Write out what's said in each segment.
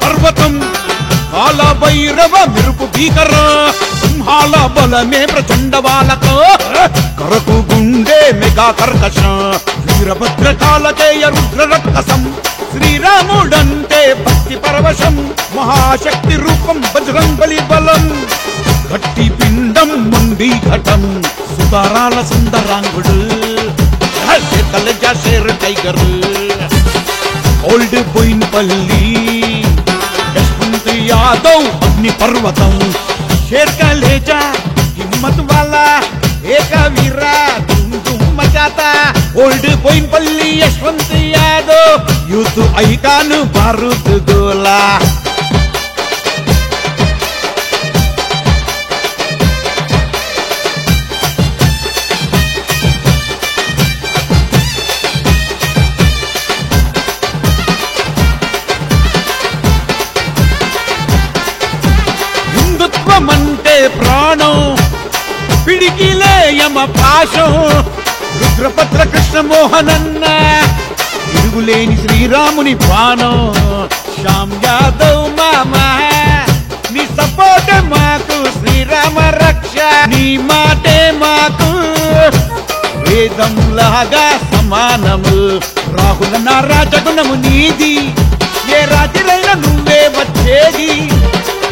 పర్వతం కాల భైరవ మెరుపు భీకర సింహాల బలమే ప్రచండ బాలక కరకు గుండె మెగా కర్కశ వీరభద్ర కాలకేయ రుద్ర రక్కసం శ్రీరాముడంటే భక్తి పరవశం మహాశక్తి రూపం బజరంగబలి బలం గట్టి పిండం మంది ఘటం సుతారాల సుందరాంగుడు కలజా షేర్ టైగర్ ఓల్డ్ బోయిన్పల్లి యశ్వంత్ యాదవ్ అగ్ని పర్వతం షేర్ కలేజా హిమ్మత్ వాలా ఏక వీరా ధూమ్ ధూమ్ మచాతా old Boinpally Yashwant Yadav youth icon బారూద్ గోలా అంటే ప్రాణం పిడికిలే యమ పాశం రుద్రపత్ర కృష్ణ మోహనన్న తిరుగులేని శ్రీరాముని బాణం శ్యామ్ యాదవ్ మామా నీ సపోర్ట్ మాకు శ్రీరామ రక్ష నీ మాటే మాకు వేదం లాగా సమానము రాహుల నా రాజగుణము నీది ఏ రాత్రైనా నువ్వే వచ్చేది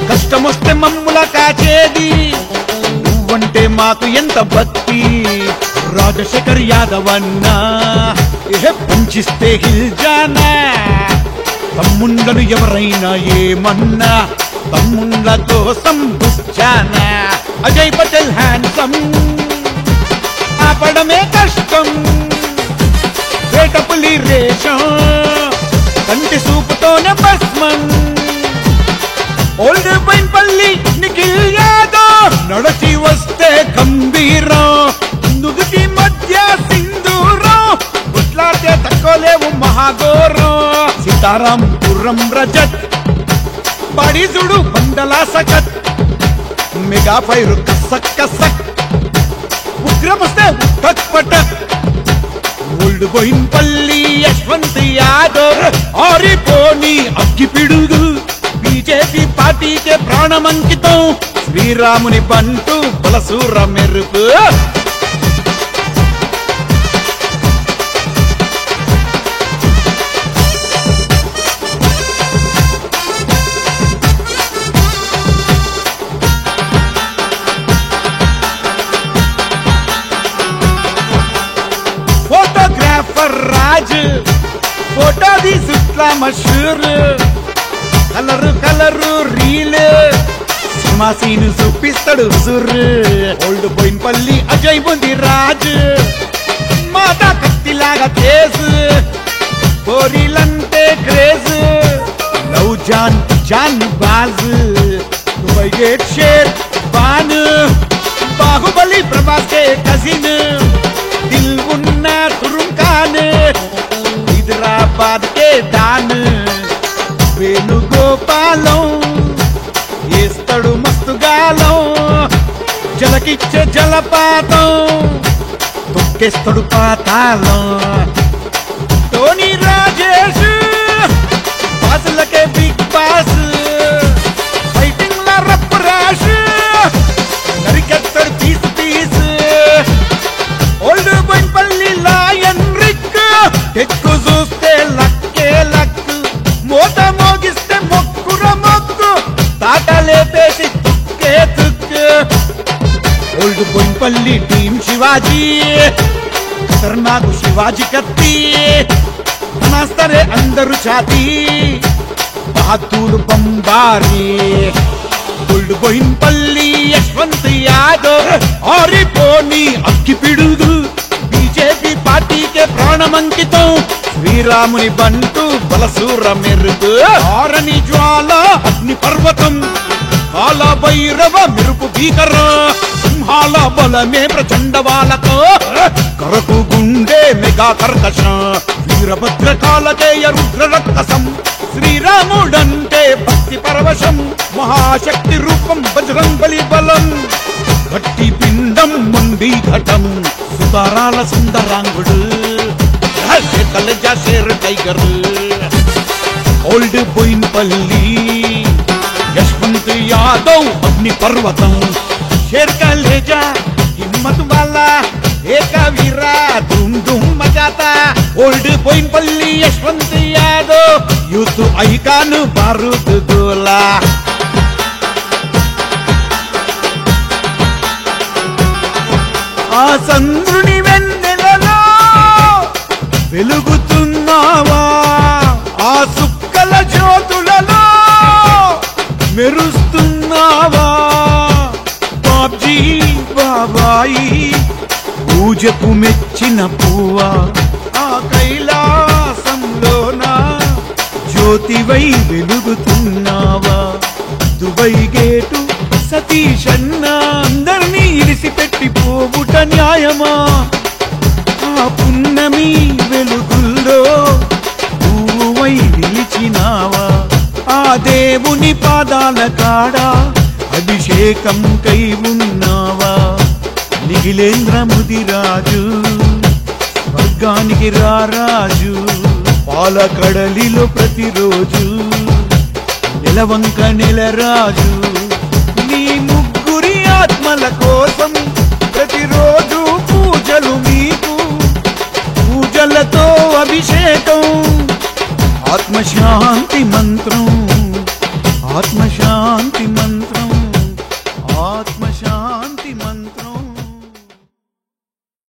కష్టమొస్తే మమ్ముల కాచేది నువ్వంటే మాకు ఎంత భక్తి రాజశేఖర్ యాదవ్ అన్నా పంచిస్తే హిల్జానా తమ్ముండను ఎవరైనా ఏమన్నా తమ్ముండ్ల కోసం దుశ్చానా అజయ్ పటేల్ హ్యాండ్సమ్ ఆపడమే కష్టం వేటపులి రేషం కంటి సూపుతోనే భస్మం ఓల్డ్ బోయిన్పల్లి నిఖిల్ యాదవ్ నడచి వస్తే గంభీరం నుదుటి మధ్య సింధూరం గుట్లాడితే తక్కువలేవు మహాఘోరం సీతారాంపురం రజత్ బడిజుడు బండలా సకత్ మెగా ఫైర్ కసక్ కసక్ ఉగ్రమస్తే ఉట్టక్ పటక్ ఓల్డ్ బోయిన్పల్లి యశ్వంత్ యాదవ్ ఆరిపోని అగ్గి పిడుగు బీజేపీ పార్టీకే ప్రాణమంకితం శ్రీరాముని బంటు బలసూర మెరుపు ఫోటోగ్రాఫర్ రాజ్ ఫోటో తీసుట్లా మషూర్ colour colour reel cinema scene చూపిస్తాడు సుర్ ఓల్డ్ బోయిన్పల్లి అజయ్ బుంది రాజ్ మాతా కత్తిలాగా తేజ్ కోరిలంటే క్రేజ్ లవ్ జాన్ జాన్ బాజ్ వైగేట్ షేర్ బాన్ బాహుబలి ప్రభాస్ కే కజిన్ దిల్ ఉన్న తురుంకాన్ హైదరాబాద్ కే డాన్ వేణుగోపాలం ఏస్తాడు మస్తుగాలం జలకిచ్చే జలపాతం తొక్కేస్తాడు పాతాళం టోనీ రాజేష్ బాసులకే బిగ్ బాస్ ఫైటింగ్ లా రప్ రాష్ నరికెత్తాడు piece piece old Boinpally lion రిక్ ఎక్కువ చూస్తే లక్కే లక్ మోత మోగిస్తే మొక్కుర మొక్కు తాటలేపేసి తుక్కే తుక్కు ఓల్డ్ బోయిన్పల్లి టీం శివాజీ ఖతర్నాకు శివాజీ కత్తి అనాస్తరే అందరు ఛాతీ బహదూర్ బంబారీ ఓల్డ్ బోయిన్పల్లి యశ్వంత్ యాదవ్ ఆరిపోని అగ్గి పిడుగు బీజేపీ పార్టీకే ప్రాణమంకితం శ్రీరాముని బంటు బలసూర మెరుపు ఆరని జ్వాల అగ్ని పర్వతం కాల భైరవ మెరుపు భీకర సింహాల బలమే ప్రచండ బాలక కరకు గుండె మెగా కర్కశ వీరభద్ర కాలకేయ రుద్ర రక్కసం శ్రీరాముడంటే భక్తి పరవశం మహాశక్తి రూపం బజరంగబలి బలం గట్టి పిండం మంది ఘటం సుతారాల సుందరాంగుడు కలజా షేర్ tiger old old Boinpally Yashwant Yadav అగ్ని పర్వతం शेर का लेजा हिम्मत वाला एक वीरा धूम धूम मचाता ओल्ड बोइनपल्ली यशवंत यादव यूथ ऐकान बारूद गोला ఆ చంద్రుని వెన్నెలలో వెలుగుతున్నావా ఆ సుక్కల జ్యోతులలో మెరుస్తున్నావా బాబ్జీ బాబాయి పూజకు మెచ్చిన పువ్వా ఆ కైలాసంలోన జ్యోతివై వెలుగుతున్నావా దుబై గేటు సతీష్ అన్న అందరినీ ఇరిసిపెట్టి పోవుట న్యాయమా ఆ పున్నమి వెలుగుల్లో పువ్వువై నిలిచినావా ఆ దేవుని పాదాల కాడా అభిషేకం కై ఉన్నావా నిఖిలేంద్ర ముదిరాజు స్వర్గానికి రారాజు పాలకడలిలో ప్రతిరోజు నెలవంక నెలరాజు నీ ముగ్గురి ఆత్మల కోసం ప్రతిరోజు పూజలు మీకు పూజలతో అభిషేకం ఆత్మశాంతి మంత్రం ఆత్మశాంతి